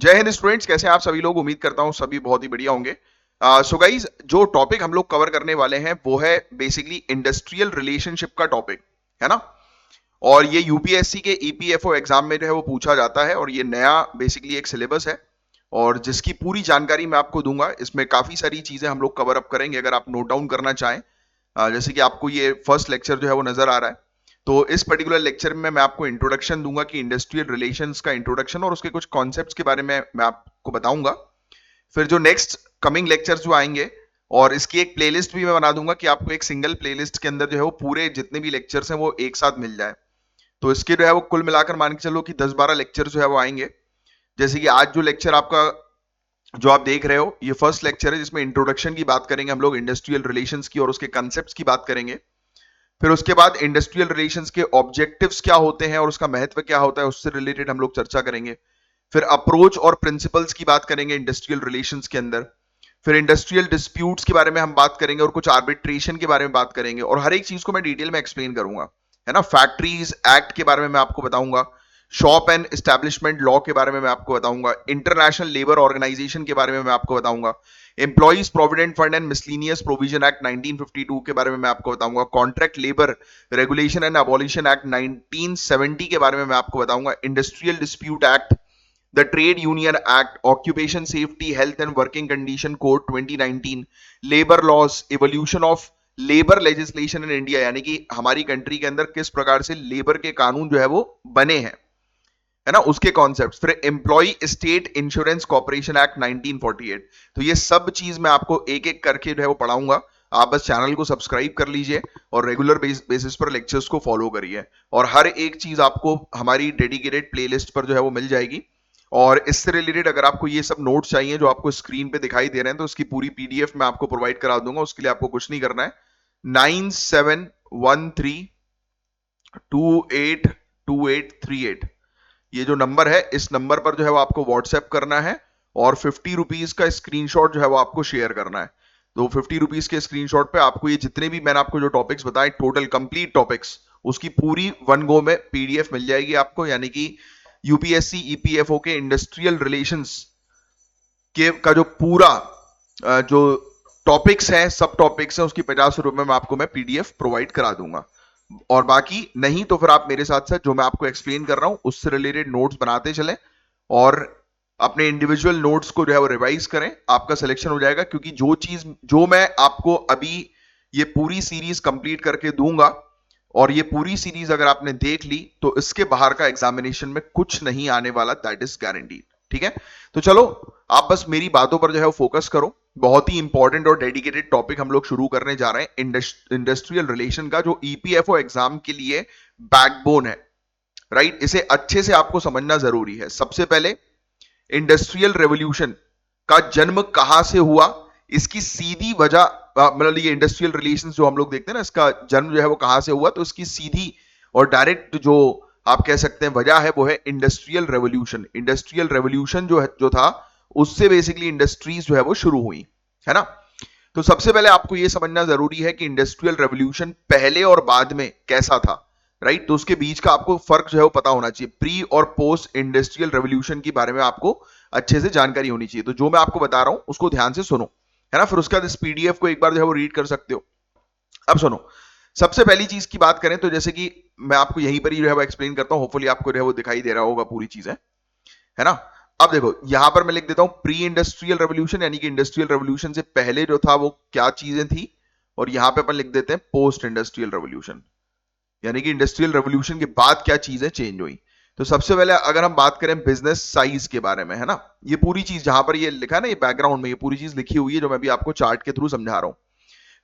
जय हिंद स्टूडेंट्स, कैसे हैं आप सभी लोग। उम्मीद करता हूं सभी बहुत ही बढ़िया होंगे। सो गाइज, जो टॉपिक हम लोग कवर करने वाले हैं वो है बेसिकली इंडस्ट्रियल रिलेशनशिप का टॉपिक, है ना। और ये यूपीएससी के ईपीएफओ एग्जाम में जो है वो पूछा जाता है, और ये नया बेसिकली एक सिलेबस है और जिसकी पूरी जानकारी मैं आपको दूंगा। इसमें काफी सारी चीजें हम लोग कवर अप करेंगे, अगर आप नोट डाउन करना चाहें। जैसे कि आपको ये फर्स्ट लेक्चर जो है वो नजर आ रहा है, तो इस पर्टिकुलर लेक्चर में मैं आपको इंट्रोडक्शन दूंगा कि इंडस्ट्रियल रिलेशंस का इंट्रोडक्शन और उसके कुछ कॉन्सेप्ट्स के बारे में मैं आपको बताऊंगा। फिर जो नेक्स्ट कमिंग लेक्चर्स जो आएंगे, और इसकी एक प्लेलिस्ट भी मैं बना दूंगा कि आपको एक सिंगल प्लेलिस्ट के अंदर जो है वो पूरे जितने भी लेक्चर्स हैं वो एक साथ मिल जाए। तो इसके जो है वो कुल मिलाकर मान के चलो कि 10-12 लेक्चर जो है वो आएंगे। जैसे कि आज जो लेक्चर आपका जो आप देख रहे हो, ये फर्स्ट लेक्चर है जिसमें इंट्रोडक्शन की बात करेंगे हम लोग, इंडस्ट्रियल रिलेशंस की और उसके कंसेप्ट्स की बात करेंगे। फिर उसके बाद इंडस्ट्रियल रिलेशंस के ऑब्जेक्टिव्स क्या होते हैं और उसका महत्व क्या होता है, उससे रिलेटेड हम लोग चर्चा करेंगे। फिर अप्रोच और प्रिंसिपल्स की बात करेंगे इंडस्ट्रियल रिलेशंस के अंदर। फिर इंडस्ट्रियल डिस्प्यूट्स के बारे में हम बात करेंगे और कुछ आर्बिट्रेशन के बारे में बात करेंगे, और हर एक चीज को मैं डिटेल में एक्सप्लेन करूंगा, है ना। फैक्ट्रीज एक्ट के बारे में मैं आपको बताऊंगा, शॉप एंड एस्टैब्लिशमेंट लॉ के बारे में मैं आपको बताऊंगा, इंटरनेशनल लेबर ऑर्गेनाइजेशन के बारे में मैं आपको बताऊंगा, employees provident fund and miscellaneous provision act 1952 के बारे में मैं आपको बताऊंगा, contract labour regulation and abolition act 1970 के बारे में मैं आपको बताऊंगा, industrial dispute act, the trade union act, occupation safety health and working condition code 2019, labour laws, evolution of labour legislation in India, यानी कि हमारी कंट्री के अंदर किस प्रकार से लेबर के कानून जो है वो बने हैं, है ना, उसके कॉन्सेप्ट्स। फिर employee state insurance corporation act 1948। तो ये सब चीज मैं आपको एक एक करके जो है वो पढ़ाऊंगा। आप बस चैनल को सब्सक्राइब कर लीजिए और रेगुलर बेसिस पर लेक्चर्स को फॉलो करिए, और हर एक चीज आपको हमारी डेडिकेटेड प्लेलिस्ट पर जो है वो मिल जाएगी। और इससे रिलेटेड अगर आपको ये सब नोट्स चाहिए जो आपको स्क्रीन पे दिखाई दे रहे हैं, तो उसकी पूरी पीडीएफ मैं आपको प्रोवाइड करा दूंगा। उसके लिए आपको कुछ नहीं करना है। 9713282838, ये जो नंबर है, इस नंबर पर जो है वो आपको व्हाट्सएप करना है, और 50 रुपीज का स्क्रीनशॉट जो है वो आपको शेयर करना है। तो 50 रुपीज के स्क्रीनशॉट पे आपको ये जितने भी मैंने आपको जो टॉपिक्स बताए, टोटल कंप्लीट टॉपिक्स, उसकी पूरी वन गो में पीडीएफ मिल जाएगी आपको। यानी कि यूपीएससी ईपीएफओ के इंडस्ट्रियल रिलेशंस के का जो पूरा जो टॉपिक्स हैं, सब टॉपिक्स हैं, उसकी 50 रुपए में आपको मैं पीडीएफ प्रोवाइड करा दूंगा। और बाकी नहीं तो फिर आप मेरे साथ साथ जो मैं आपको एक्सप्लेन कर रहा हूं उससे रिलेटेड नोट्स बनाते चलें, और अपने इंडिविजुअल नोट्स को जो है वो रिवाइज करें। आपका सिलेक्शन हो जाएगा, क्योंकि जो मैं आपको अभी ये पूरी सीरीज कंप्लीट करके दूंगा, और ये पूरी सीरीज अगर आपने देख ली, तो इसके बाहर का एग्जामिनेशन में कुछ नहीं आने वाला, दैट इज गारंटीड। ठीक है, तो चलो आप बस मेरी बातों पर जो है फोकस करो। बहुत ही इंपॉर्टेंट और डेडिकेटेड टॉपिक हम लोग शुरू करने जा रहे हैं, इंडस्ट्रियल रिलेशन का, जो ईपीएफओ एग्जाम के लिए बैकबोन है। राइट, इसे अच्छे से आपको समझना जरूरी है। सबसे पहले, इंडस्ट्रियल रेवोल्यूशन का जन्म कहां से हुआ, इसकी सीधी वजह, मतलब ये इंडस्ट्रियल रिलेशंस जो हम लोग देखते हैं ना, इसका जन्म जो है वो कहां से हुआ, तो इसकी सीधी और डायरेक्ट जो आप कह सकते हैं वजह है, वो है इंडस्ट्रियल रेवोल्यूशन। इंडस्ट्रियल रेवोल्यूशन जो था, उससे बेसिकली इंडस्ट्रीज जो है वो शुरू हुई, है ना। तो सबसे पहले आपको यह समझना जरूरी है कि इंडस्ट्रियल रेवोल्यूशन पहले और बाद में कैसा था। राइट, तो उसके बीच का आपको फर्क जो है वो पता होना चाहिए। प्री और पोस्ट इंडस्ट्रियल रेवोल्यूशन के बारे में आपको अच्छे से जानकारी होनी चाहिए। तो जो मैं आपको बता रहा हूं उसको ध्यान से सुनो, है ना। फिर उसके बाद इस पीडीएफ को एक बार जो है वो रीड कर सकते हो। अब सुनो, सबसे पहली चीज की बात करें तो जैसे कि मैं आपको यहीं पर ही जो है वो एक्सप्लेन करता हूं, होपफुली आपको जो है वो दिखाई दे रहा होगा पूरी चीजें, है ना। अब देखो, यहां पर मैं लिख देता हूं प्री इंडस्ट्रियल रेवोल्यूशन, यानी कि इंडस्ट्रियल रेवोल्यूशन से पहले जो था वो क्या चीजें थी, और यहां पे अपन लिख देते हैं पोस्ट इंडस्ट्रियल रेवोल्यूशन, यानी कि इंडस्ट्रियल रेवोल्यूशन के बाद क्या चीजें चेंज हुई। तो सबसे पहले अगर हम बात करें बिजनेस साइज के बारे में, है ना, ये पूरी चीज जहां पर ये लिखा है ना, ये बैकग्राउंड में ये पूरी चीज लिखी हुई है जो मैं भी आपको चार्ट के थ्रू समझा रहा हूं।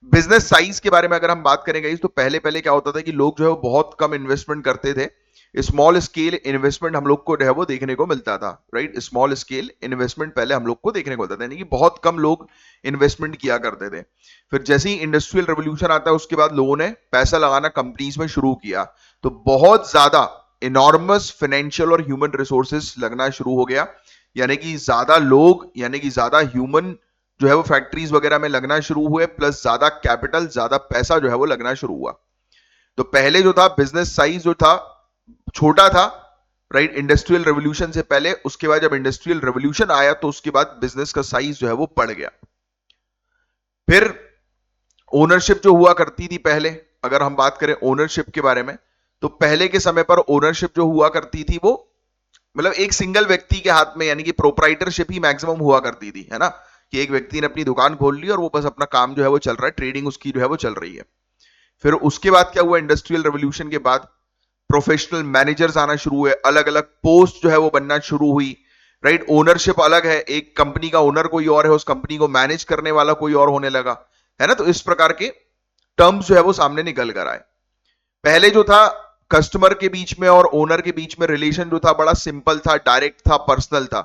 बिजनेस साइज के बारे में अगर हम बात करेंगे, तो पहले पहले क्या होता था कि लोग जो है वो बहुत कम इन्वेस्टमेंट करते थे। स्मॉल स्केल इन्वेस्टमेंट हम लोग को जो है वो देखने को मिलता था। राइट, स्मॉल स्केल इन्वेस्टमेंट पहले हम लोग को देखने को मिलता था, यानी कि बहुत कम लोग इन्वेस्टमेंट किया करते थे। फिर जैसे ही इंडस्ट्रियल रेवोल्यूशन आता है, उसके बाद लोगों ने पैसा लगाना कंपनीज में शुरू किया, तो बहुत ज्यादा इनॉर्मस फाइनेंशियल और ह्यूमन रिसोर्सेस लगना शुरू हो गया, यानी कि ज्यादा लोग, यानी कि ज्यादा ह्यूमन जो है वो फैक्ट्रीज वगैरह में लगना शुरू हुए, प्लस ज्यादा कैपिटल, ज्यादा पैसा जो है वो लगना शुरू हुआ। तो पहले जो था बिजनेस साइज जो था छोटा था, राइट, इंडस्ट्रियल रेवोल्यूशन से पहले। उसके बाद जब इंडस्ट्रियल रेवोल्यूशन आया तो उसके बाद बिजनेस का साइज जो है वो बढ़ गया। फिर ओनरशिप जो हुआ करती थी पहले, अगर हम बात करें ओनरशिप के बारे में, तो पहले के समय पर ओनरशिप जो हुआ करती थी वो मतलब एक सिंगल व्यक्ति के हाथ में, यानी कि प्रोप्राइटरशिप ही मैक्सिमम हुआ करती थी, है ना, कि एक व्यक्ति ने अपनी दुकान खोल ली और वो बस अपना काम जो है वो चल रहा है, ट्रेडिंग उसकी जो है वो चल रही है। फिर उसके बाद क्या हुआ, इंडस्ट्रियल रेवोल्यूशन के बाद प्रोफेशनल मैनेजर्स आना शुरू हुए, अलग अलग पोस्ट जो है वो बनना शुरू हुई, राइट। ओनरशिप अलग है, एक कंपनी का ओनर कोई और है, उस कंपनी को मैनेज करने वाला कोई और होने लगा, है ना। तो इस प्रकार के टर्म्स जो है वो सामने निकल कर आए। पहले जो था कस्टमर के बीच में और ओनर के बीच में रिलेशन जो था बड़ा सिंपल था, डायरेक्ट था, पर्सनल था,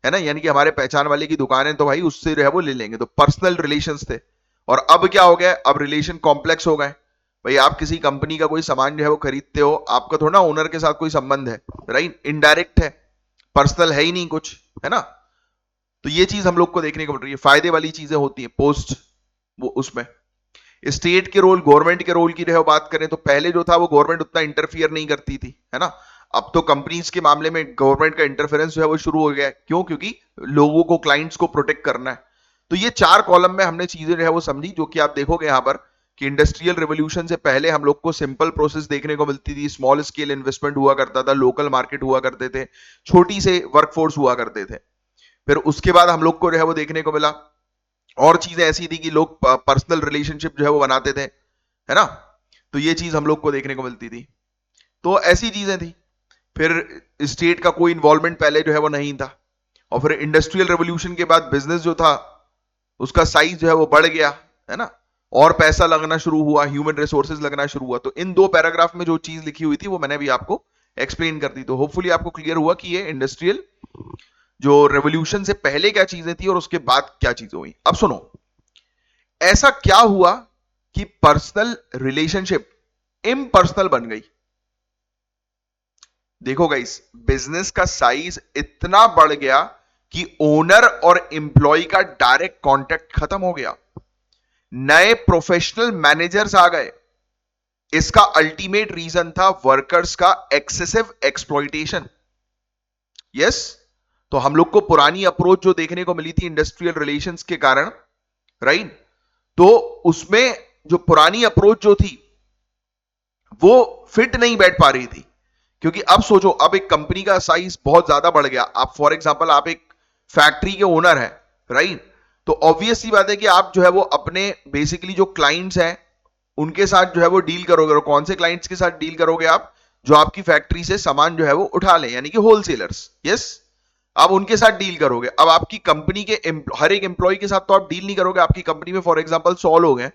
है ना, यानी कि हमारे पहचान वाले की दुकान है तो भाई उससे जो है वो ले लेंगे, तो पर्सनल रिलेशंस थे। और अब क्या हो गया, अब रिलेशन कॉम्प्लेक्स हो गए। भाई आप किसी कंपनी का कोई सामान जो है वो खरीदते हो, आपका थोड़ा ना ओनर के साथ कोई संबंध है, राइट, इनडायरेक्ट है, पर्सनल है ही नहीं कुछ, है ना। तो ये चीज हम लोग को देखने को मिल रही है, फायदे वाली चीजें होती है पोस्ट वो उसमें। स्टेट के रोल, गवर्नमेंट के रोल की जो है बात करें तो पहले जो था वो गवर्नमेंट उतना इंटरफियर नहीं करती थी, है ना। अब तो कंपनीज के मामले में गवर्नमेंट का इंटरफेरेंस जो है वो शुरू हो गया है। क्यों? क्योंकि लोगों को, क्लाइंट्स को प्रोटेक्ट करना है। तो ये 4 कॉलम में हमने चीजें जो है वो समझी, जो कि आप देखोगे यहां पर कि इंडस्ट्रियल रिवोल्यूशन से पहले हम लोग को सिंपल प्रोसेस देखने को मिलती थी, स्मॉल स्केल इन्वेस्टमेंट हुआ करता था, लोकल मार्केट हुआ करते थे, छोटी से वर्कफोर्स हुआ करते थे। फिर उसके बाद हम लोग को जो है वो देखने को मिला और चीजें ऐसी थी कि लोग पर्सनल रिलेशनशिप जो है वो बनाते थे, है ना। तो ये चीज हम लोग को देखने को मिलती थी। तो ऐसी चीजें थी। फिर स्टेट का कोई इन्वॉल्वमेंट पहले जो है वो नहीं था। और फिर इंडस्ट्रियल रेवोल्यूशन के बाद बिजनेस जो था उसका साइज जो है वो बढ़ गया, है ना, और पैसा लगना शुरू हुआ, ह्यूमन रिसोर्सेज लगना शुरू हुआ। तो इन 2 पैराग्राफ में जो चीज लिखी हुई थी वो मैंने भी आपको एक्सप्लेन कर दी। तो होपफुली आपको क्लियर हुआ कि ये इंडस्ट्रियल जो रेवोल्यूशन से पहले क्या चीजें थी और उसके बाद क्या चीजें हुई। अब सुनो, ऐसा क्या हुआ कि पर्सनल रिलेशनशिप इम्पर्सनल बन गई। देखो गाइस, बिजनेस का साइज इतना बढ़ गया कि ओनर और एम्प्लॉय का डायरेक्ट कांटेक्ट खत्म हो गया, नए प्रोफेशनल मैनेजर्स आ गए। इसका अल्टीमेट रीजन था वर्कर्स का एक्सेसिव एक्सप्लॉइटेशन। यस, तो हम लोग को पुरानी अप्रोच जो देखने को मिली थी इंडस्ट्रियल रिलेशंस के कारण, राइट, तो उसमें जो पुरानी अप्रोच जो थी वो फिट नहीं बैठ पा रही थी। क्योंकि अब सोचो, अब एक कंपनी का साइज बहुत ज्यादा बढ़ गया। आप फॉर एग्जांपल आप एक फैक्ट्री के ओनर हैं, राइट, तो ऑब्वियस सी बात है कि आप जो है वो अपने बेसिकली जो क्लाइंट्स हैं उनके साथ जो है वो डील करोगे। और कौन से क्लाइंट्स के साथ डील करोगे आप? जो आपकी फैक्ट्री से सामान जो है वो उठा लें, यानी कि होलसेलर्स। यस, आप उनके साथ डील करोगे। अब आपकी कंपनी के हर एक एम्प्लॉय के साथ तो आप डील नहीं करोगे। आपकी कंपनी में फॉर एग्जांपल 100 लोग हैं,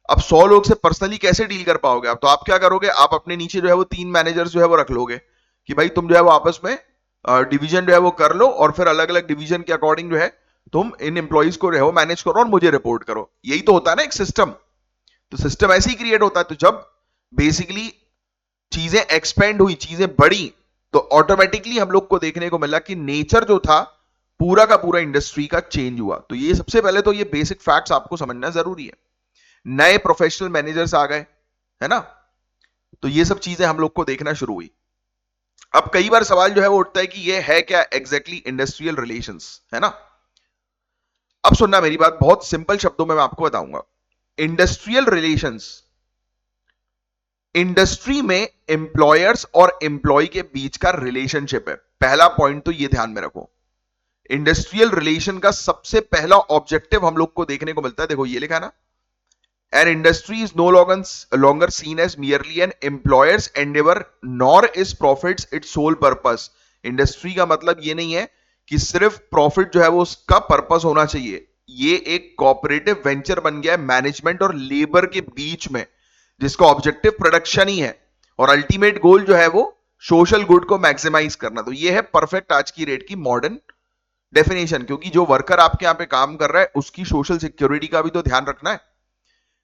अब 100 लोग से पर्सनली कैसे डील कर पाओगे आप? तो आप क्या करोगे, आप अपने नीचे जो है वो 3 मैनेजर्स जो है वो रख लोगे कि भाई तुम जो है वो आपस में डिवीजन जो है वो कर लो और फिर अलग अलग डिवीजन के अकॉर्डिंग जो है तुम इन एम्प्लॉइज को जो है मैनेज करो और मुझे रिपोर्ट करो। यही तो होता है ना एक सिस्टम। तो सिस्टम ऐसे ही क्रिएट होता है। तो जब बेसिकली चीजें एक्सपेंड हुई, चीजें बढ़ी, तो ऑटोमेटिकली हम लोग को देखने को मिला कि नेचर जो था पूरा का पूरा इंडस्ट्री का चेंज हुआ। तो ये सबसे पहले तो ये बेसिक फैक्ट्स आपको समझना जरूरी है। नए प्रोफेशनल मैनेजर्स आ गए, है ना, तो ये सब चीजें हम लोग को देखना शुरू हुई। अब कई बार सवाल जो है वो उठता है कि ये है क्या एग्जैक्टली इंडस्ट्रियल रिलेशंस, है ना। अब सुनना मेरी बात, बहुत सिंपल शब्दों में मैं आपको बताऊंगा। इंडस्ट्रियल रिलेशंस इंडस्ट्री में एम्प्लॉयर्स और एम्प्लॉय के बीच का रिलेशनशिप है। पहला पॉइंट तो ये ध्यान में रखो। इंडस्ट्रियल रिलेशन का सबसे पहला ऑब्जेक्टिव हम लोग को देखने को मिलता है, देखो ये लिखा है ना, An industry is no longer seen as merely an employer's endeavor, nor is profits its sole purpose. Industry का मतलब ये नहीं है कि सिर्फ प्रॉफिट जो है वो उसका पर्पस होना चाहिए। ये एक कोऑपरेटिव वेंचर बन गया है मैनेजमेंट और लेबर के बीच में, जिसका ऑब्जेक्टिव प्रोडक्शन ही है और अल्टीमेट गोल जो है वो सोशल गुड को मैक्सिमाइज करना। तो ये है परफेक्ट आज की रेट की मॉडर्न डेफिनेशन। क्योंकि जो वर्कर आपके यहां पे काम कर रहा है उसकी सोशल सिक्योरिटी का भी तो ध्यान रखना है।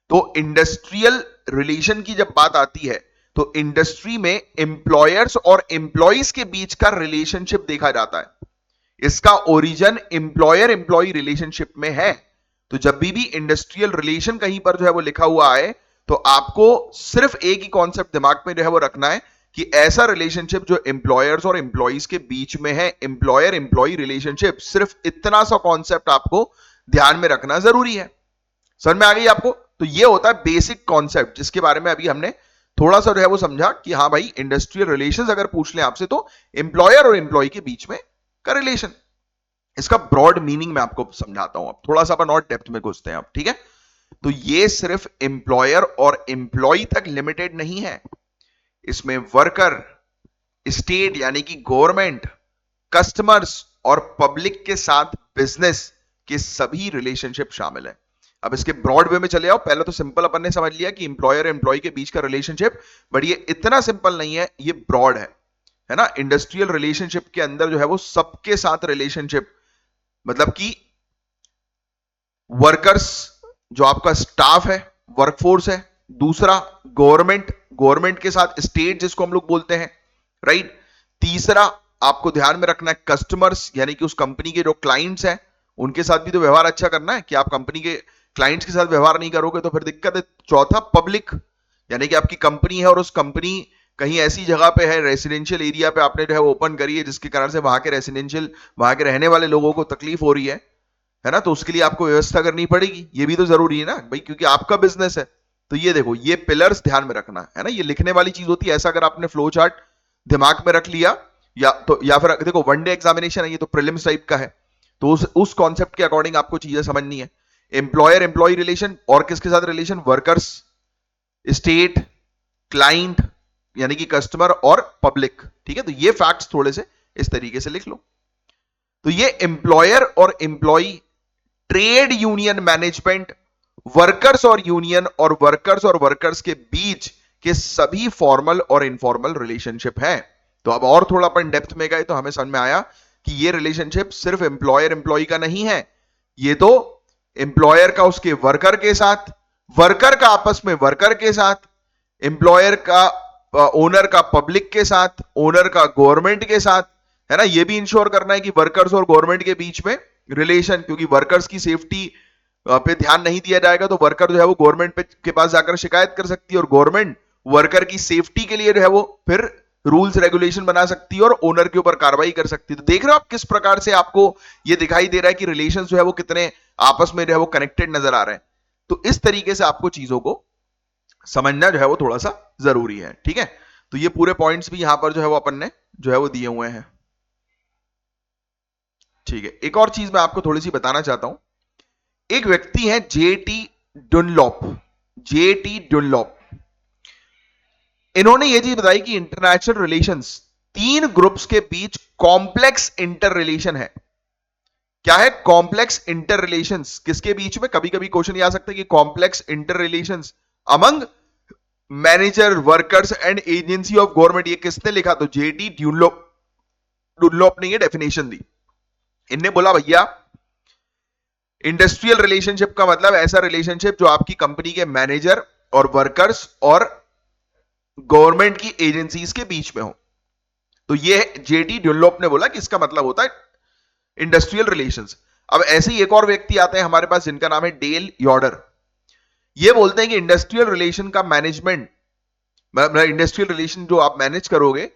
तो इंडस्ट्रियल रिलेशन की जब बात आती है तो इंडस्ट्री में एम्प्लॉयर्स और एम्प्लॉइज के बीच का रिलेशनशिप देखा जाता है। इसका ओरिजिन एम्प्लॉयर एम्प्लॉय रिलेशनशिप में है। तो जब भी इंडस्ट्रियल रिलेशन कहीं पर जो है वो लिखा हुआ है तो आपको सिर्फ एक ही कॉन्सेप्ट दिमाग में जो है वो रखना है कि ऐसा रिलेशनशिप जो एम्प्लॉयर्स और एम्प्लॉइज के बीच में है, एम्प्लॉयर एम्प्लॉय रिलेशनशिप, सिर्फ इतना सा कॉन्सेप्ट आपको ध्यान में रखना जरूरी है। समझ में आ गई आपको? तो ये होता है बेसिक कॉन्सेप्ट, जिसके बारे में अभी हमने थोड़ा सा जो है वो समझा कि हाँ भाई, इंडस्ट्रियल रिलेशंस अगर पूछ लें आपसे तो एम्प्लॉयर और एम्प्लॉय के बीच में का रिलेशन। इसका ब्रॉड मीनिंग मैं आपको समझाता हूं, अब थोड़ा सा अपन और डेप्थ में घुसते हैं अब, ठीक है? तो ये सिर्फ एम्प्लॉयर और एम्प्लॉय तक लिमिटेड नहीं है, इसमें वर्कर, स्टेट यानी कि गवर्नमेंट, कस्टमर्स और पब्लिक के साथ बिजनेस के सभी रिलेशनशिप शामिल है। अब इसके ब्रॉड वे में चले आओ। पहले तो सिंपल अपन ने समझ लिया कि एम्प्लॉयर एम्प्लॉय के बीच का रिलेशनशिप, बट ये इतना सिंपल नहीं है, ये ब्रॉड है ना? इंडस्ट्रियल रिलेशनशिप के अंदर जो है वो सबके साथ रिलेशनशिप, मतलब कि वर्कर्स जो आपका स्टाफ है, वर्कफोर्स है। दूसरा गवर्नमेंट, गवर्नमेंट के साथ स्टेट जिसको हम लोग बोलते हैं, राइट? तीसरा आपको ध्यान में रखना है कस्टमर्स, यानी कि उस कंपनी के जो क्लाइंट्स हैं उनके साथ भी तो व्यवहार अच्छा करना है, कि आप कंपनी के क्लाइंट्स के साथ व्यवहार नहीं करोगे तो फिर दिक्कत है। चौथा पब्लिक, यानी कि आपकी कंपनी है और उस कंपनी कहीं ऐसी जगह पे है, रेसिडेंशियल एरिया पे आपने जो है ओपन करी है, जिसके कारण से वहां के रेसिडेंशियल, वहां के रहने वाले लोगों को तकलीफ हो रही है ना? तो उसके लिए आपको व्यवस्था करनी पड़ेगी, ये भी तो जरूरी है ना भाई, क्योंकि आपका बिजनेस है। तो ये देखो, ये पिलर्स ध्यान में रखना है ना, ये लिखने वाली चीज होती है। ऐसा अगर आपने फ्लो चार्ट दिमाग में रख लिया, या फिर देखो वन डे एग्जामिनेशन है, ये तो प्रीलिम्स टाइप का है, तो उस कॉन्सेप्ट के अकॉर्डिंग आपको चीजें समझनी है। एम्प्लॉयर एम्प्लॉय रिलेशन, और किसके साथ रिलेशन? वर्कर्स, स्टेट, क्लाइंट यानी कि कस्टमर और पब्लिक, ठीक है? तो ये फैक्ट्स थोड़े से इस तरीके से लिख लो। तो ये एम्प्लॉयर और employee, trade union management, workers और वर्कर्स के बीच के सभी फॉर्मल और इनफॉर्मल रिलेशनशिप है। तो अब और थोड़ा अपन डेप्थ में गए तो हमें समझ में आया कि ये रिलेशनशिप सिर्फ एम्प्लॉयर एम्प्लॉय का नहीं है, ये तो एम्प्लॉयर का उसके वर्कर के साथ, वर्कर का आपस में वर्कर के साथ, एम्प्लॉयर का ओनर का पब्लिक के साथ, ओनर का गवर्नमेंट के साथ, है ना? ये भी इंश्योर करना है कि वर्कर्स और गवर्नमेंट के बीच में रिलेशन, क्योंकि वर्कर्स की सेफ्टी पे ध्यान नहीं दिया जाएगा तो वर्कर जो है वो गवर्नमेंट के पास जाकर शिकायत कर सकती है, और गवर्नमेंट वर्कर की सेफ्टी के लिए जो है वो फिर रूल्स रेगुलेशन बना सकती है और ओनर के ऊपर कार्रवाई कर सकती है। तो देख रहे हो आप किस प्रकार से आपको ये दिखाई दे रहा है कि रिलेशन जो है वो कितने आपस में जो है वो कनेक्टेड नजर आ रहे हैं। तो इस तरीके से आपको चीजों को समझना जो है वो थोड़ा सा जरूरी है, ठीक है? तो ये पूरे पॉइंट्स भी यहां पर जो है वो अपन ने जो है वो दिए हुए हैं, ठीक है? एक और चीज मैं आपको थोड़ी सी बताना चाहता हूं। एक व्यक्ति है जेटी डुनलॉप, जेटी डुनलॉप, इन्होंने ये चीज बताई कि इंटरनेशनल रिलेशंस तीन ग्रुप्स के बीच कॉम्प्लेक्स इंटर रिलेशन है। क्या है? कॉम्प्लेक्स इंटर रिलेशंस किसके बीच में? कभी कभी क्वेश्चन आ सकता है कि complex inter relations among manager, workers and agency of government. ये किसने लिखा? तो जेटी डुनलॉप, डुनलॉप ने ये डेफिनेशन दी। इनने बोला भैया इंडस्ट्रियल रिलेशनशिप का मतलब ऐसा रिलेशनशिप जो आपकी कंपनी के मैनेजर और वर्कर्स और गवर्नमेंट की एजेंसीज के बीच में हो। तो ये जेटी डुनलॉप ने बोला कि इसका मतलब होता है इंडस्ट्रियल रिलेशंस। अब ऐसे ही एक और व्यक्ति आते हैं हमारे पास जिनका नाम है डेल यॉर्डर। ये बोलते हैं कि इंडस्ट्रियल रिलेशन का मैनेजमेंट, इंडस्ट्रियल रिलेशन जो आप मैनेज करोगे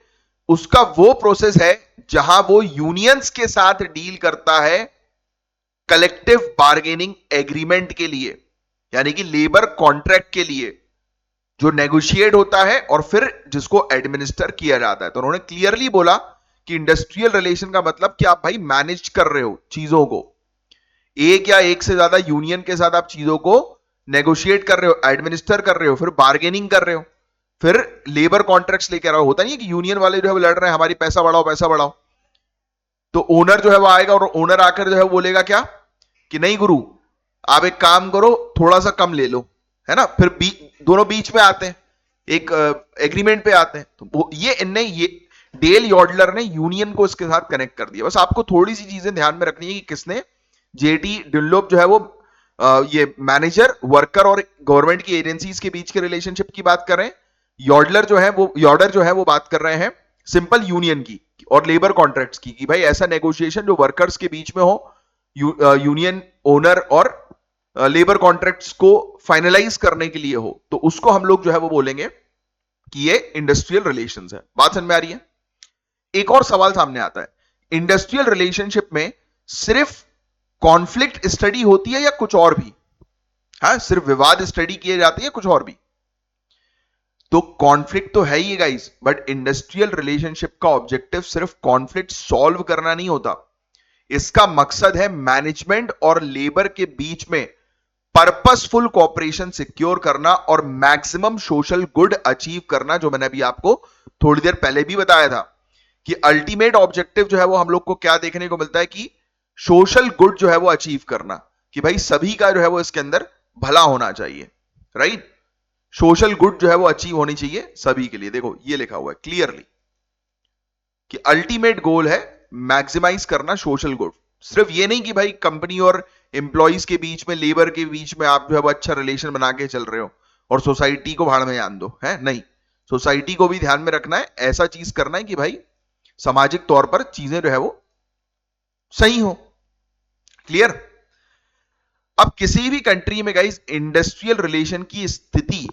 उसका वो प्रोसेस है जहां वो यूनियंस के साथ डील करता है कलेक्टिव बार्गेनिंग एग्रीमेंट के लिए, यानी कि लेबर कॉन्ट्रैक्ट के लिए जो नेगोशिएट होता है और फिर जिसको एडमिनिस्टर किया जाता है। तो उन्होंने क्लियरली बोला कि इंडस्ट्रियल रिलेशन का मतलब कि आप भाई मैनेज कर रहे हो चीजों को, एक या एक से ज्यादा यूनियन के साथ आप चीजों को नेगोशिएट कर रहे हो, एडमिनिस्टर कर रहे हो, फिर बार्गेनिंग कर रहे हो, फिर लेबर कॉन्ट्रैक्ट्स लेकर आओ। होता नहीं है कि यूनियन वाले जो है वो लड़ रहे हैं हमारी पैसा बढ़ाओ पैसा बढ़ाओ, तो ओनर जो है वो आएगा और ओनर आकर जो है वो बोलेगा क्या कि नहीं गुरु आप एक काम करो थोड़ा सा कम ले लो, है ना? फिर दोनों बीच में आते हैं, एक एग्रीमेंट पे आते हैं। तो ये डेल यॉडलर ने यूनियन को इसके साथ कनेक्ट कर दिया। बस आपको थोड़ी सी चीजें ध्यान में रखनी है कि किसने, जेटी डुनलॉप जो है वो ये मैनेजर, वर्कर और गवर्नमेंट की एजेंसीज के बीच के रिलेशनशिप की बात कर रहे हैं। यॉडलर जो है वो बात कर रहे हैं सिंपल यूनियन की और लेबर कॉन्ट्रैक्ट्स की, कि भाई ऐसा नेगोशिएशन जो वर्कर्स के बीच में हो, यूनियन, ओनर और लेबर कॉन्ट्रैक्ट्स को फाइनलाइज करने के लिए हो, तो उसको हम लोग जो है वो बोलेंगे कि ये इंडस्ट्रियल रिलेशंस है। बात समझ में आ रही है? एक और सवाल सामने आता है, इंडस्ट्रियल रिलेशनशिप में सिर्फ कॉन्फ्लिक्ट स्टडी होती है या कुछ और भी? हाँ, सिर्फ विवाद स्टडी किए जाते हैं, कुछ और भी? तो कॉन्फ्लिक्ट तो है ही गाइस, बट इंडस्ट्रियल रिलेशनशिप का ऑब्जेक्टिव सिर्फ कॉन्फ्लिक्ट सॉल्व करना नहीं होता। इसका मकसद है मैनेजमेंट और लेबर के बीच में पर्पसफुल कॉपरेशन सिक्योर करना और मैक्सिमम सोशल गुड अचीव करना, जो मैंने अभी आपको थोड़ी देर पहले भी बताया था कि अल्टीमेट ऑब्जेक्टिव जो है वो हम लोग को क्या देखने को मिलता है कि सोशल गुड जो है वो अचीव करना, कि भाई सभी का जो है वो इसके अंदर भला होना चाहिए, राइट? सोशल गुड जो है वो अचीव होनी चाहिए सभी के लिए। देखो ये लिखा हुआ है क्लियरली कि अल्टीमेट गोल है मैक्सिमाइज करना सोशल गुड। सिर्फ ये नहीं कि भाई कंपनी और एम्प्लॉइज के बीच में, लेबर के बीच में आप जो है वो अच्छा रिलेशन बना के चल रहे हो और सोसाइटी को भाड़ में जान दो, है नहीं। सोसाइटी को भी ध्यान में रखना है, ऐसा चीज करना है कि भाई सामाजिक तौर पर चीजें जो है वो सही हो। क्लियर? अब किसी भी कंट्री में गाइस इंडस्ट्रियल रिलेशन की स्थिति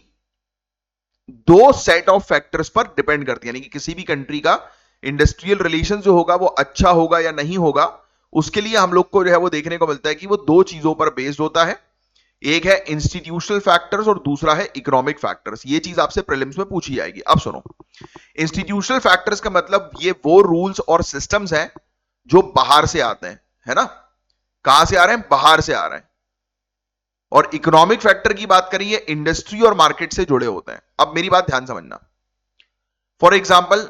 दो सेट ऑफ फैक्टर्स पर डिपेंड करती है, यानी कि किसी भी कंट्री का इंडस्ट्रियल रिलेशन जो होगा वो अच्छा होगा या नहीं होगा, उसके लिए हम लोग को जो है वो देखने को मिलता है कि वो दो चीजों पर बेस्ड होता है। एक है इंस्टीट्यूशनल फैक्टर्स और दूसरा है इकोनॉमिक फैक्टर्स। ये चीज आपसे प्रीलिम्स में पूछी जाएगी। अब सुनो, इंस्टीट्यूशनल फैक्टर्स का मतलब ये वो रूल्स और सिस्टम्स हैं जो बाहर से आते हैं, है ना? कहां से आ रहे हैं? बाहर से आ रहे हैं। और इकोनॉमिक फैक्टर की बात करिए, इंडस्ट्री और मार्केट से जुड़े होते हैं। अब मेरी बात ध्यान समझना, फॉर एग्जाम्पल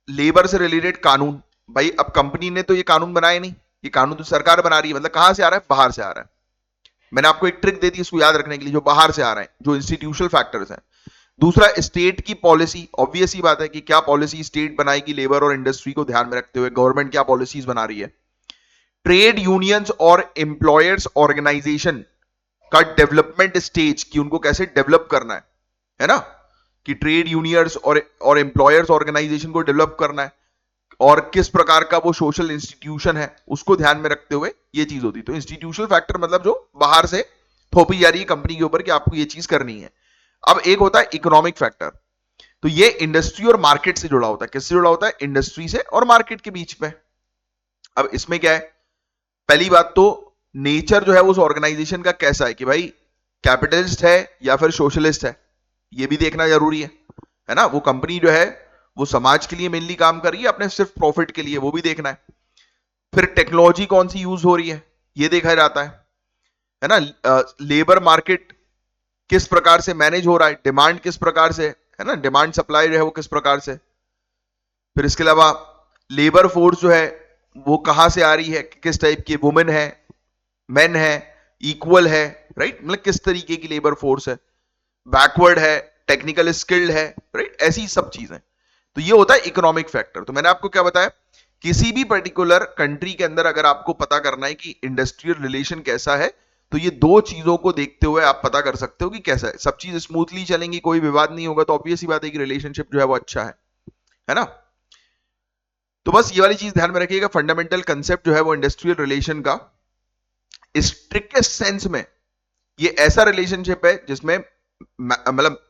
लेबर से रिलेटेड कानून, भाई अब कंपनी ने तो ये कानून बनाए नहीं, ये कानून तो सरकार बना रही है, मतलब कहां से आ रहा है? बाहर से आ रहा है। मैंने आपको एक ट्रिक दे दी इसको याद रखने के लिए, जो बाहर से आ रहे हैं, जो इंस्टीट्यूशनल फैक्टर्स हैं। दूसरा, स्टेट की पॉलिसी। ऑब्वियस ही बात है कि क्या पॉलिसी स्टेट बनाएगी लेबर और इंडस्ट्री को ध्यान में रखते हुए, गवर्नमेंट क्या पॉलिसीज बना रही है। ट्रेड यूनियंस और एम्प्लॉयर्स ऑर्गेनाइजेशन का डेवलपमेंट स्टेज, कि उनको कैसे डेवलप करना है ना? कि ट्रेड यूनियंस और एम्प्लॉयर्स ऑर्गेनाइजेशन को डेवलप करना है, और किस प्रकार का वो सोशल इंस्टीट्यूशन है उसको ध्यान में रखते हुए ये चीज होती है। तो इंस्टीट्यूशनल फैक्टर मतलब जो बाहर से थोपी जा रही है कंपनी के ऊपर कि आपको ये चीज करनी है। अब एक होता है इकोनॉमिक फैक्टर, तो ये इंडस्ट्री और मार्केट से जुड़ा होता है। किससे जुड़ा होता है? इंडस्ट्री से और मार्केट के बीच में। अब इसमें क्या है? पहली बात तो नेचर जो है उस ऑर्गेनाइजेशन का कैसा है, कि भाई कैपिटलिस्ट है या फिर सोशलिस्ट है, ये भी देखना जरूरी है ना? वो कंपनी जो है वो समाज के लिए मेनली काम कर रही है, अपने सिर्फ प्रॉफिट के लिए, वो भी देखना है। फिर टेक्नोलॉजी कौन सी यूज हो रही है, ये देखा जाता है ना? लेबर मार्केट किस प्रकार से मैनेज हो रहा है, डिमांड किस प्रकार से है ना, डिमांड सप्लाई जो है वो किस प्रकार से। फिर इसके अलावा लेबर फोर्स जो है वो कहां से आ रही है, किस टाइप की, वुमेन है, मेन है, इक्वल है, राइट? मतलब किस तरीके की लेबर फोर्स है, बैकवर्ड है, टेक्निकल स्किल्ड है, राइट? ऐसी सब चीजें। तो ये होता है इकोनॉमिक फैक्टर। तो मैंने आपको क्या बताया, किसी भी पर्टिकुलर कंट्री के अंदर अगर आपको पता करना है कि इंडस्ट्रियल रिलेशन कैसा है, तो ये दो चीजों को देखते हुए आप पता कर सकते हो कि कैसा है। सब चीज स्मूथली चलेंगी, कोई विवाद नहीं होगा, तो ऑब्वियस ही बात है कि रिलेशनशिप जो है वो अच्छा है ना? तो बस ये वाली चीज ध्यान में रखिएगा, फंडामेंटल कंसेप्ट जो है वो इंडस्ट्रियल रिलेशन का स्ट्रिक्टेस्ट सेंस में ये ऐसा रिलेशनशिप है जिसमें मतलब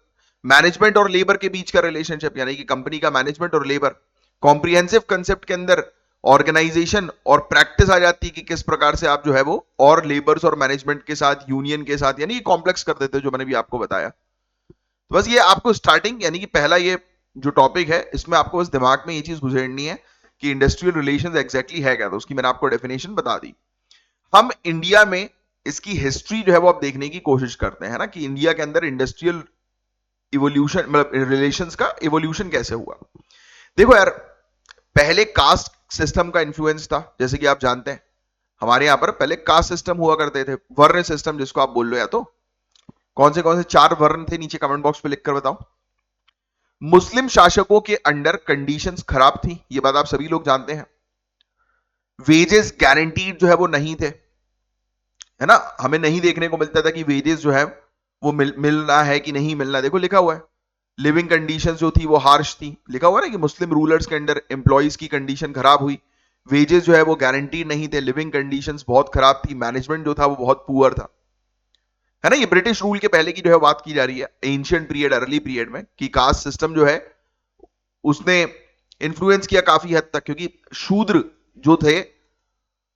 मैनेजमेंट और लेबर के बीच का रिलेशनशिप, यानी कि कंपनी का मैनेजमेंट और लेबर। कॉम्प्रिहेंसिव कंसेप्ट के अंदर ऑर्गेनाइजेशन और प्रैक्टिस आ जाती है कि किस प्रकार से आप जो है वो और लेबर्स और मैनेजमेंट के साथ, यूनियन के साथ, यानी कॉम्प्लेक्स कर देते हैं, जो मैंने भी आपको बताया। तो बस ये आपको स्टार्टिंग, यानी कि पहला ये जो टॉपिक है, इसमें आपको बस दिमाग में ये चीज गुजरनी है कि इंडस्ट्रियल रिलेशंस एग्जैक्टली है क्या। तो उसकी मैंने आपको डेफिनेशन बता दी। हम इंडिया में इसकी हिस्ट्री जो है वो आप देखने की कोशिश करते हैं ना, कि इंडिया के अंदर इंडस्ट्रियल इवोल्यूशन, मतलब रिलेशंस का इवोल्यूशन कैसे हुआ। देखो यार, पहले कास्ट सिस्टम का इन्फ्लुएंस था, जैसे कि आप जानते हैं हमारे यहां पर पहले कास्ट सिस्टम हुआ करते थे, वर्ण सिस्टम जिसको आप बोल लो। या तो कौन से 4 वर्ण थे, नीचे कमेंट बॉक्स पे लिखकर बताओ। मुस्लिम शासकों के अंडर कंडीशंस खराब थी, ये बात आप सभी लोग जानते हैं। वेजेस गारंटीड जो है वो नहीं थे, है ना? हमें नहीं देखने को मिलता था कि वेजेस जो है वो मिलना है कि नहीं मिलना। देखो लिखा हुआ है, लिविंग कंडीशन जो थी वो हार्श थी। लिखा हुआ है ना कि मुस्लिम रूलर्स के अंडर एम्प्लॉइज की कंडीशन खराब हुई, वेजेस जो है वो गारंटी नहीं थे, लिविंग कंडीशंस बहुत खराब थी, मैनेजमेंट जो था वो बहुत पुअर था। है ना। ये ब्रिटिश रूल के पहले की जो है बात की जा रही है, एंशियंट पीरियड, अर्ली पीरियड में, कि कास्ट सिस्टम जो है उसने इन्फ्लुएंस किया काफी हद तक, क्योंकि शूद्र जो थे,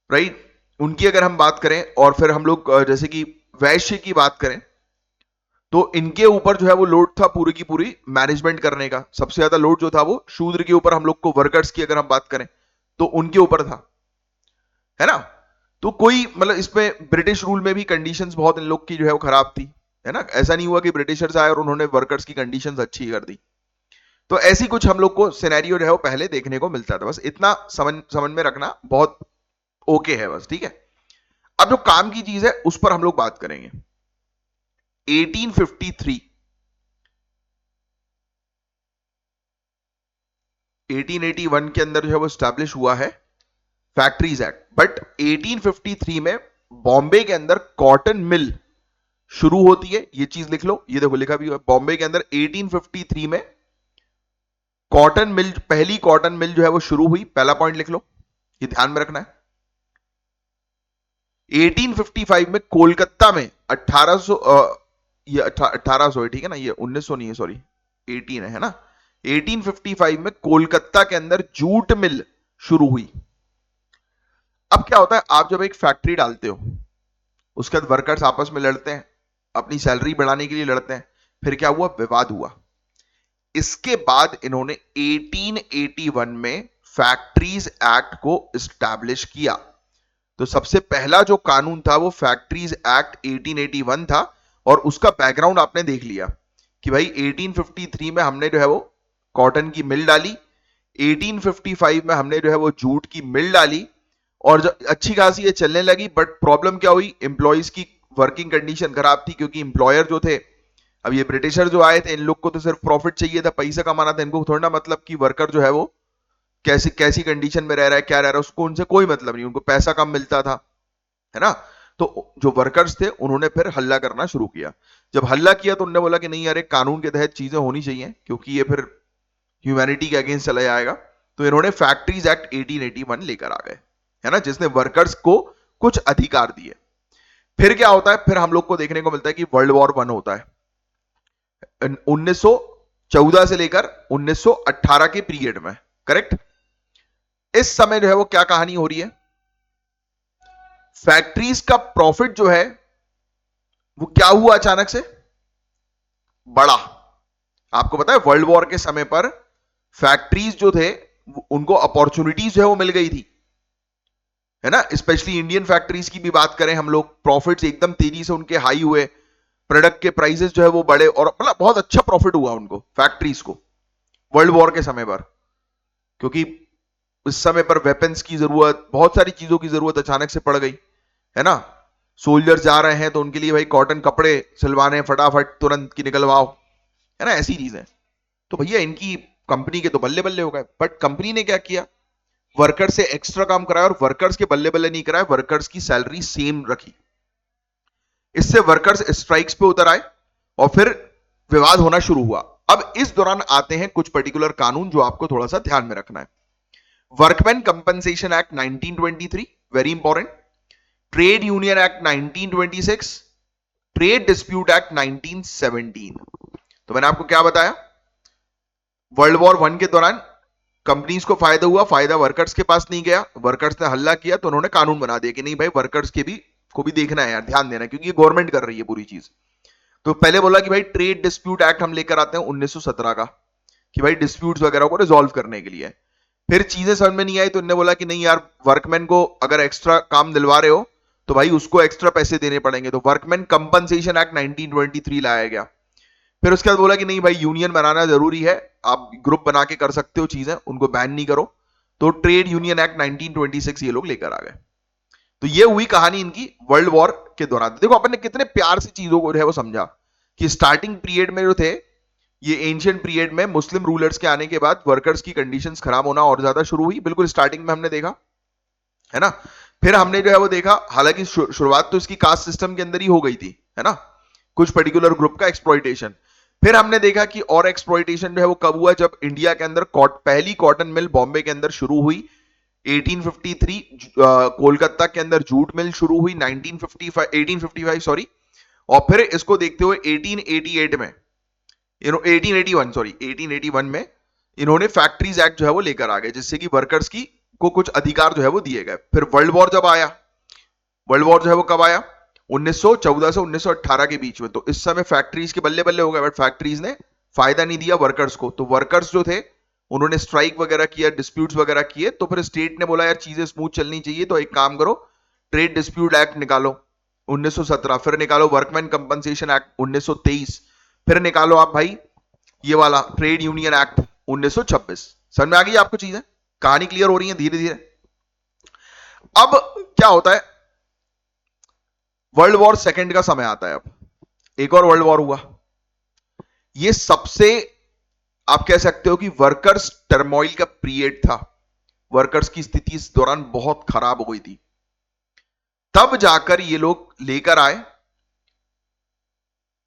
राइट, उनकी अगर हम बात करें, और फिर हम लोग जैसे कि वैश्य की बात करें, तो इनके ऊपर जो है वो लोड था पूरी की पूरी मैनेजमेंट करने का। सबसे ज्यादा लोड जो था वो शूद्र के ऊपर, हम लोग को वर्कर्स की अगर हम बात करें तो उनके ऊपर था, है ना। तो कोई मतलब इसमें ब्रिटिश रूल में भी कंडीशंस बहुत इन लोग की जो है वो खराब थी, है ना। ऐसा नहीं हुआ कि ब्रिटिशर्स आए और उन्होंने वर्कर्स की कंडीशंस अच्छी कर दी। तो ऐसी कुछ हम लोग को सिनेरियो जो है वो पहले देखने को मिलता था। बस इतना समझ समझ में रखना बहुत ओके है, बस ठीक है। अब जो काम की चीज है उस पर हम लोग बात करेंगे। 1853 1881 के अंदर जो है वो स्टैब्लिश हुआ है फैक्ट्रीज एक्ट, बट 1853 में बॉम्बे के अंदर कॉटन मिल शुरू होती है। ये चीज लिख लो, ये देखो लिखा भी हुआ है बॉम्बे के अंदर 1853 में कॉटन मिल, पहली कॉटन मिल जो है वो शुरू हुई। पहला पॉइंट लिख लो, ये ध्यान में रखना है। 1855 में कोलकाता में 1800, ये 1800 है, ठीक है ना, ये 1900 नहीं है, सॉरी 18 है ना। 1855 में कोलकाता के अंदर जूट मिल शुरू हुई। अब क्या होता है, आप जब एक फैक्ट्री डालते हो, उसके बाद वर्कर्स आपस में लड़ते हैं, अपनी सैलरी बढ़ाने के लिए लड़ते हैं, फिर क्या हुआ, विवाद हुआ। इसके बाद इन्होंने 1881 में फैक्ट्रीज एक्ट को इस्टेब्लिश किया। तो सबसे पहला जो कानून था वो फैक्ट्रीज एक्ट 1881 था, और उसका बैकग्राउंड आपने देख लिया कि भाई 1853 में हमने जो है वो कॉटन की मिल डाली, 1855 में हमने जो है वो जूट की मिल डाली, और जो अच्छी खासी ये चलने लगी। बट प्रॉब्लम क्या हुई, एम्प्लॉयज की वर्किंग कंडीशन खराब थी, क्योंकि एम्प्लॉयर जो थे, अब ये ब्रिटिशर जो आए थे, इन लोग को तो सिर्फ प्रॉफिट चाहिए था, पैसा कमाना था, इनको थोड़ा ना मतलब कि वर्कर जो है वो कैसी कैसी कंडीशन में रह रहा है, क्या रह रहा है, उसको उनसे कोई मतलब नहीं, उनको पैसा कम मिलता था, है ना। तो जो वर्कर्स थे उन्होंने फिर हल्ला करना शुरू किया। जब हल्ला किया तो उन्होंने बोला कि नहीं यार, एक कानून के तहत चीजें होनी चाहिए, क्योंकि ये फिर ह्यूमैनिटी के अगेंस्ट चला जाएगा। तो इन्होंने फैक्ट्रीज एक्ट 1881 लेकर आ गए, है ना, जिसने वर्कर्स को कुछ अधिकार दिए। फिर क्या होता है, फिर हम लोग को देखने को मिलता है कि वर्ल्ड वॉर 1 होता है 1914 से लेकर 1918 के पीरियड में, करेक्ट। इस समय जो है वो क्या कहानी हो रही है, फैक्ट्रीज का प्रॉफिट जो है वो क्या हुआ, अचानक से बढ़ा। आपको पता है वर्ल्ड वॉर के समय पर फैक्ट्रीज जो थे उनको अपॉर्चुनिटीज जो है वो मिल गई थी, है ना। स्पेशली इंडियन फैक्ट्रीज की भी बात करें हम लोग, प्रॉफिट्स एकदम तेजी से उनके हाई हुए, प्रोडक्ट के प्राइसेस जो है वो बढ़े, और मतलब बहुत अच्छा प्रॉफिट हुआ उनको फैक्ट्रीज को वर्ल्ड वॉर के समय पर, क्योंकि उस समय पर वेपन्स की जरूरत, बहुत सारी चीजों की जरूरत अचानक से पड़ गई, है ना। सोल्जर्स जा रहे हैं तो उनके लिए भाई कॉटन कपड़े सिलवाने, फटाफट तुरंत की निकलवाओ, है ना, ऐसी चीजें। तो भैया इनकी कंपनी के तो बल्ले बल्ले हो गए। बट कंपनी ने क्या किया, वर्कर से एक्स्ट्रा काम कराया, और वर्कर्स के बल्ले बल्ले नहीं कराया, वर्कर्स की सैलरी सेम रखी। इससे वर्कर्स स्ट्राइक्स पे उतर आए, और फिर विवाद होना शुरू हुआ। अब इस दौरान आते हैं कुछ पर्टिकुलर कानून जो आपको थोड़ा सा ध्यान में रखना है। Workman compensation act 1923, very important. Trade union act 1926, trade dispute act 1917। तो मैंने आपको क्या बताया, वर्ल्ड वॉर 1 के दौरान कंपनीज को फायदा हुआ, फायदा वर्कर्स के पास नहीं गया, वर्कर्स ने हल्ला किया, तो उन्होंने कानून बना दिया कि नहीं भाई, वर्कर्स के भी को भी देखना है यार, ध्यान देना है, क्योंकि ये गवर्नमेंट कर रही है पूरी चीज। तो पहले बोला कि भाई ट्रेड डिस्प्यूट एक्ट हम लेकर आते हैं 1917 का, कि भाई डिस्प्यूट्स वगैरह को रिजॉल्व करने के लिए। फिर चीजें समझ में नहीं आई, तो इन्होंने बोला कि नहीं यार, वर्कमैन को अगर एक्स्ट्रा काम दिलवा रहे हो तो भाई उसको एक्स्ट्रा पैसे देने पड़ेंगे। तो वर्कमैन कंपनसेशन एक्ट 1923 लाया गया। फिर उसके बाद बोला कि नहीं भाई, यूनियन बनाना जरूरी है, आप ग्रुप बना के कर सकते हो चीजें, उनको बैन नहीं करो। तो ट्रेड यूनियन एक्ट 1926 ये लोग लेकर आ गए। तो ये हुई कहानी इनकी वर्ल्ड वॉर के दौरान। देखो अपन ने कितने प्यार से चीजों को जो है वो समझा, कि स्टार्टिंग पीरियड में जो थे, ये एंशियंट पीरियड में मुस्लिम रूलर्स के आने के बाद वर्कर्स की कंडीशंस खराब होना और ज्यादा शुरू हुई, बिल्कुल स्टार्टिंग में हमने देखा, है ना। फिर हमने जो है वो देखा, हालांकि शुरुआत तो इसकी कास्ट सिस्टम के अंदर ही हो गई थी, है ना, कुछ पर्टिकुलर ग्रुप का एक्सप्लॉइटेशन। फिर हमने देखा कि और एक्सप्लॉइटेशन जो है वो कब हुआ, जब इंडिया के अंदर पहली कॉटन मिल बॉम्बे के अंदर शुरू हुई 1853, कोलकाता के अंदर जूट मिल शुरू हुई 1955 1855 सॉरी, और फिर इसको देखते हुए 1888 में 1881 में इन्होंने फैक्ट्रीज एक्ट जो है वो लेकर आ गए, जिससे कि वर्कर्स की को कुछ अधिकार जो है वो दिए गए। फिर वर्ल्ड वॉर जब आया, वर्ल्ड वॉर जो है वो कब आया? 1914 से 1918 के बीच में। तो इस समय फैक्ट्रीज के बल्ले बल्ले हो गए, बट फैक्ट्रीज ने फायदा नहीं दिया वर्कर्स को। तो वर्कर्स जो थे उन्होंने स्ट्राइक वगैरह किया, डिस्प्यूट्स वगैरह किए। तो फिर स्टेट ने बोला यार चीजें स्मूथ चलनी चाहिए, तो एक काम करो, ट्रेड डिस्प्यूट एक्ट निकालो 1917, फिर निकालो वर्कमैन कंपनसेशन एक्ट 1923, फिर निकालो आप भाई ये वाला ट्रेड यूनियन एक्ट 1926। समझ में आ गई आपको चीजें? कहानी क्लियर हो रही है धीरे धीरे। अब क्या होता है, वर्ल्ड वॉर सेकेंड का समय आता है। अब एक और वर्ल्ड वॉर हुआ। ये सबसे आप कह सकते हो कि वर्कर्स टर्मोइल का पीरियड था। वर्कर्स की स्थिति इस दौरान बहुत खराब हो गई थी। तब जाकर ये लोग लेकर आए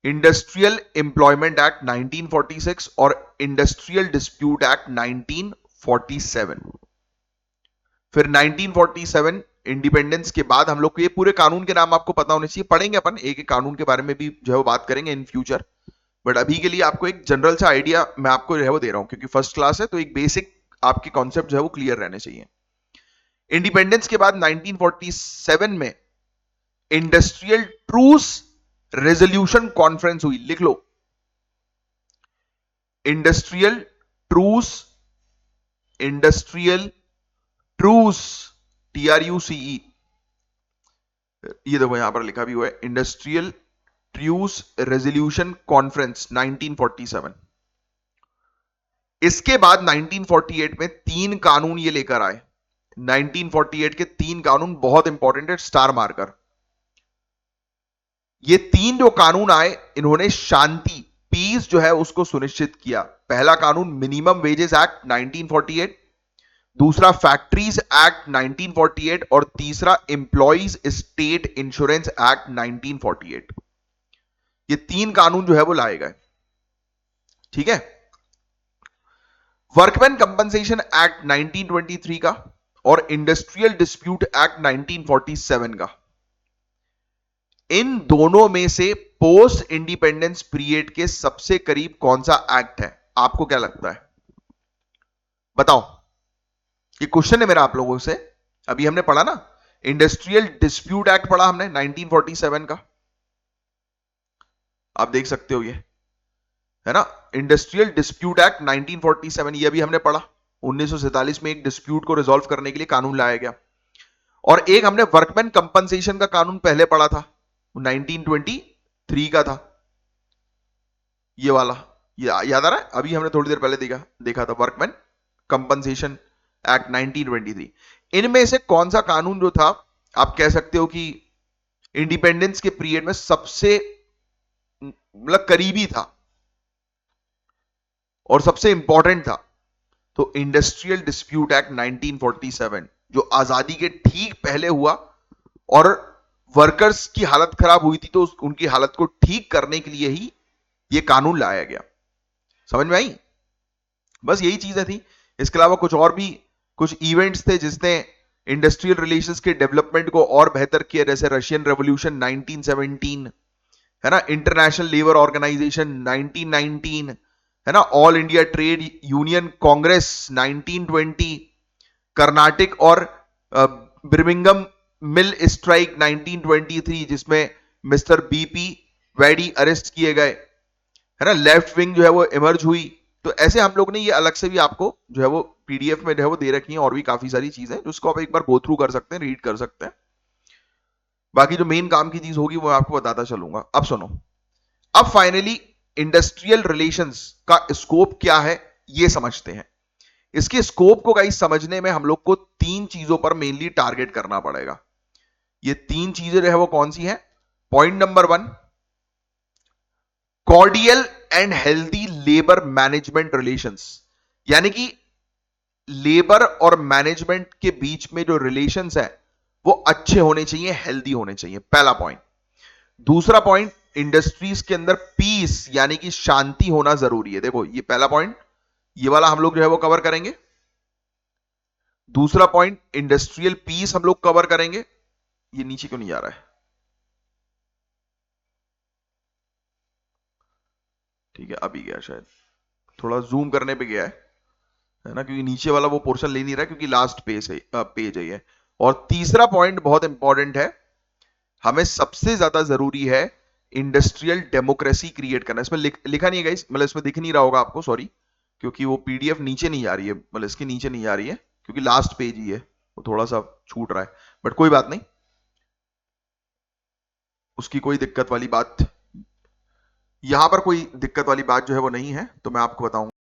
इंडस्ट्रियल एम्प्लॉयमेंट एक्ट 1946 और इंडस्ट्रियल डिस्प्यूट एक्ट 1947। फिर 1947 इंडिपेंडेंस के बाद हम लोग को ये पूरे कानून के नाम आपको पता होने चाहिए, पढ़ेंगे अपन एक एक कानून के बारे में भी जो है वो बात करेंगे इन फ्यूचर। बट अभी के लिए आपको एक जनरल सा आइडिया मैं आपको जो है वो दे रहा हूं, क्योंकि फर्स्ट क्लास है तो एक बेसिक आपके कॉन्सेप्ट जो है वो क्लियर रहने चाहिए। इंडिपेंडेंस के बाद 1947 में इंडस्ट्रियल ट्रूस रेजोल्यूशन कॉन्फ्रेंस हुई। लिख लो, industrial truce, industrial truce, TRUCE, ये देखो यहां पर लिखा भी हुआ है इंडस्ट्रियल ट्रूस रेजोल्यूशन कॉन्फ्रेंस 1947। इसके बाद 1948 में 3 कानून ये लेकर आए। 1948 के 3 कानून बहुत इंपॉर्टेंट है, स्टार मार्कर। ये 3 जो कानून आए, इन्होंने शांति, पीस जो है उसको सुनिश्चित किया। पहला कानून मिनिमम वेजेस एक्ट 1948, दूसरा फैक्ट्रीज एक्ट 1948 और तीसरा एम्प्लॉइज स्टेट इंश्योरेंस एक्ट 1948। ये 3 कानून जो है वो लाए गए। ठीक है। वर्कमैन कंपनसेशन एक्ट 1923 का और इंडस्ट्रियल डिस्प्यूट एक्ट 1947 का, इन दोनों में से पोस्ट इंडिपेंडेंस पीरियड के सबसे करीब कौन सा एक्ट है? आपको क्या लगता है? बताओ। ये क्वेश्चन है मेरा आप लोगों से। अभी हमने पढ़ा ना, इंडस्ट्रियल डिस्प्यूट एक्ट पढ़ा हमने 1947 का, आप देख सकते हो ये है ना, इंडस्ट्रियल डिस्प्यूट एक्ट 1947, ये भी हमने पढ़ा। 1947 में एक डिस्प्यूट को रिजॉल्व करने के लिए कानून लाया गया। और एक हमने वर्कमैन कंपनसेशन का कानून पहले पढ़ा था, 1923 का था, ये वाला, याद आ रहा है? अभी हमने थोड़ी देर पहले देखा था वर्कमैन कंपनसेशन एक्ट 1923। इनमें से कौन सा कानून जो था आप कह सकते हो कि इंडिपेंडेंस के पीरियड में सबसे मतलब करीबी था और सबसे इंपॉर्टेंट था? तो इंडस्ट्रियल डिस्प्यूट एक्ट 1947, जो आजादी के ठीक पहले हुआ और वर्कर्स की हालत खराब हुई थी, तो उनकी हालत को ठीक करने के लिए ही यह कानून लाया गया। समझ में आई? बस यही चीजें थी। इसके अलावा कुछ और भी कुछ इवेंट्स थे जिसने इंडस्ट्रियल रिलेशंस के डेवलपमेंट को और बेहतर किया, जैसे रशियन रेवोल्यूशन 1917, है ना, इंटरनेशनल लेबर ऑर्गेनाइजेशन 1919, है ना, all India trade union Congress 1920, Karnataka और बर्मिंघम मिल स्ट्राइक 1923, जिसमें मिस्टर बीपी वैडी अरेस्ट किए गए, है ना, लेफ्ट विंग जो है वो इमर्ज हुई। तो ऐसे हम लोग ने ये अलग से भी आपको जो है वो PDF में जो है वो दे रखी है, और भी काफी सारी चीजें जिसको आप एक बार गो थ्रू कर सकते हैं, रीड कर सकते हैं। बाकी जो मेन काम की चीज होगी वो मैं आपको बताता चलूंगा। अब सुनो, अब फाइनली इंडस्ट्रियल रिलेशंस का स्कोप क्या है ये समझते हैं। इसके स्कोप को गाइस समझने में हम लोग को 3 चीजों पर मेनली टारगेट करना पड़ेगा। ये 3 चीजें जो है वो कौन सी हैं? Point number 1, cordial and healthy labour management relations, यानी कि लेबर और मैनेजमेंट के बीच में जो रिलेशंस है वो अच्छे होने चाहिए, हेल्दी होने चाहिए, पहला पॉइंट। दूसरा पॉइंट, इंडस्ट्रीज के अंदर पीस यानी कि शांति होना जरूरी है। देखो ये पहला पॉइंट, ये वाला हम लोग जो है वो कवर करेंगे। दूसरा पॉइंट, इंडस्ट्रियल पीस हम लोग कवर करेंगे। ये नीचे क्यों नहीं जा रहा है? ठीक है, अभी गया शायद, थोड़ा जूम करने पे गया है ना, क्योंकि नीचे वाला वो पोर्शन ले नहीं रहा क्योंकि लास्ट पेज है ये। और तीसरा पॉइंट बहुत इंपॉर्टेंट है, हमें सबसे ज्यादा जरूरी है इंडस्ट्रियल डेमोक्रेसी क्रिएट करना। इसमें लिखा नहीं है गाइस, मतलब इसमें दिख नहीं रहा होगा आपको, सॉरी, क्योंकि वो पीडीएफ नीचे नहीं आ रही है, मतलब इसके नीचे नहीं आ रही है क्योंकि लास्ट पेज ही है, वो थोड़ा सा छूट रहा है, बट कोई बात नहीं, उसकी कोई दिक्कत वाली बात, यहां पर कोई दिक्कत वाली बात जो है वो नहीं है, तो मैं आपको बताऊंगा।